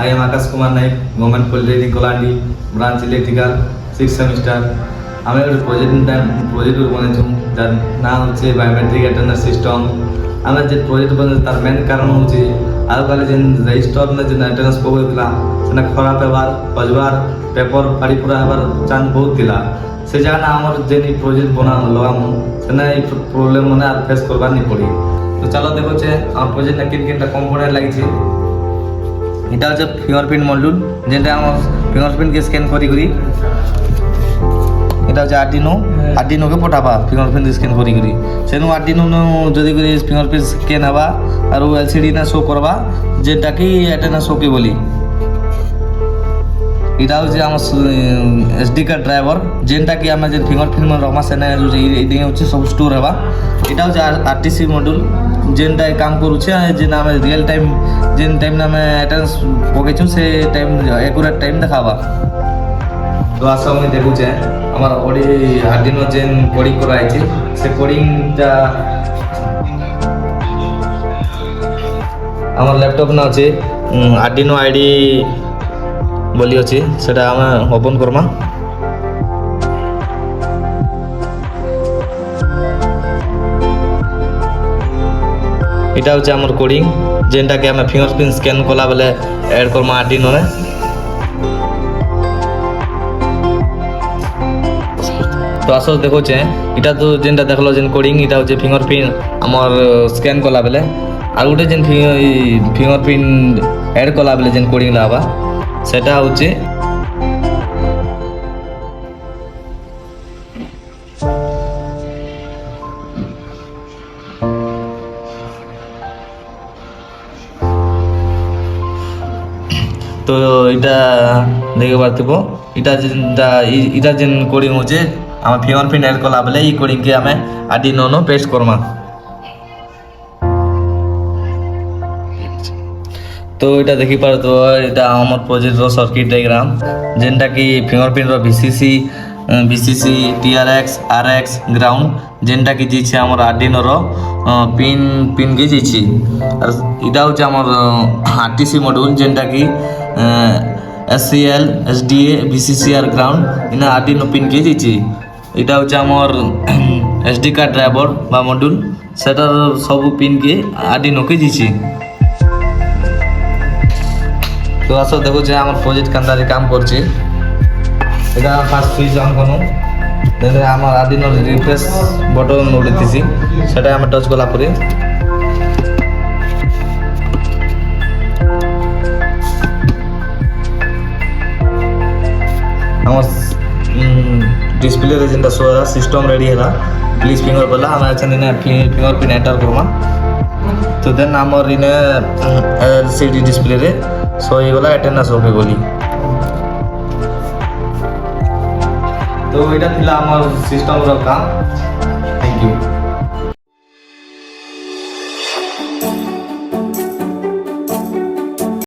I am Akash Kumar Naik, Government Polytechnic Kolandi, Branch Electrical, 6th semester. আমি একটা project বানিয়েছি যার নাম হচ্ছে বায়োমেট্রিক অ্যাটেন্ডেন্স সিস্টেম। আমরা যে প্রজেক্ট বানিয়েছি তার মেন কারণ হচ্ছে আজকাল যে রেজিস্টর যে অ্যাটেন্ডেন্স পকাইଥିଲା সেটা ଖରାପ ହେବାର ବଜବାର পেপর ফাড়ি পুরা ହେବାର ଚାନ୍ସ ବହୁତ ଥିଲା। ସେ ଜାଗା ଆମର ଯେନ୍ ପ୍ରୋଜେକ୍ଟ ବନା ଲଗାମୁ ସେନା এই ପ୍ରୋବ୍ଲେମ୍ ମାନେ আর ଫେସ୍ করবার নি পড়ি। তো চালো দেখছে আমার প্রজেক্টটা কিন কিনটা কম্পোনেন্ট লাগিছে। এটা হচ্ছে ফিঙ্গরপ্রিন্ট মডিউল যেটা আমার ফিঙ্গরপ্রিন্টকে স্ক্যান করি এটা হচ্ছে আর্ডিনোকে পঠাবা ফিঙ্গরপ্রিন্ট স্ক্যান করি সেনু আর্ডিনো যদি করে ফিঙ্গরপ্রিন্ট স্ক্যান হবা আর এলসিডি না শো করবা যেটা কি অ্যাটেন্ডেন্স ওকে বলি। এটা হচ্ছে আমার এসডি কার্ড ড্রাইভার যেটা কি আমরা যে ফিঙ্গরপ্রিন্ট রমা সেনে এই হচ্ছে সব স্টোর হবা। এটা হচ্ছে আরটিসি মডুল যেটা কাম করুছে যে আমি রিয়েল টাইম যেন টাইম আমি অ্যাটেন্ডেন্স পকাইছু সে টাইম একুরেট টাইম দেখাবা। তো আস আমি দেখুছে আমার ওডি আর্ডিনো যেন কোডিং করা আছে সে কোডিংটা আমার ল্যাপটপ না আছে আর্ডিনো আইডি বলি ଅଛି সেটা আমি ওপেন করমা। এটা হচ্ছে আমার কোডিং যেটাকে আমি ফিঙ্গরপ্রিন্ট স্ক্যান কলা বেলে এড করমা আর্ডিনোরে। তো আস দেখছে এটা তো যেটা দেখলো যে কোডিং এটা হচ্ছে ফিঙ্গরপ্রিন্ট আমার স্ক্যান কলা বেলে আর গোটে যেন ফিঙ্গরপ্রিন্ট এড কলা বেলে যেন কোডিং লাবা সেটা হচ্ছে তো এটা দেখে পারথিব এটা যেন কোডিং হচ্ছে আমার ফিঙ্গরপ্রিন্ট এড কলা বেলে এই কোডিংকে আমি আর্ডিনো পেস্ট করমা। তো এটা দেখি পারতো এটা আমার প্রজেক্টর সার্কিট ডায়াগ্রাম যেটা কি ফিঙ্গরপ্রিন্টর ভিসিসি টিআরএক্স আরএক্স গ্রাউন্ড যেটা কি দিয়েছে আমার আর্ডিনোর পিন কে দিয়েছি। আর এটা হচ্ছে আমার আরটিসি মডিউল যেটা কি এসসিএল এসডিএ ভিসিসি আর গ্রাউন্ড ইনা আর্ডিনো পিন কে দিয়েছি। এটা হচ্ছে আমার এসডি কার্ড ড্রাইভার বা মডিউল সেটার সবু পিন কে আর্ডিনোকে দিয়েছি। তো আসো দেখুছে আমার প্রজেক্ট কান্দারে কাম করছে। এটা ফার্স্ট সুইচ অন করুন দেন আমার আর্ডিনো রিফ্রেশ বটন উড়িতেছি সেটা আমি টাচ কলা পরে আমার ডিসপ্লে যেটা শো হলা সিস্টেম রেডি হলা প্লিজ ফিঙ্গর বলা আমি আছেন না ফিঙ্গরপ্রিন্ট এন্টার করমা। তো দেন আমার ইনে এলসিডি ডিসপ্লে রে সো এইগুলা অ্যাটেন্ডেন্স ওকে বলি। তো এটা ଥିଲା আমার সিস্টেমর কাম।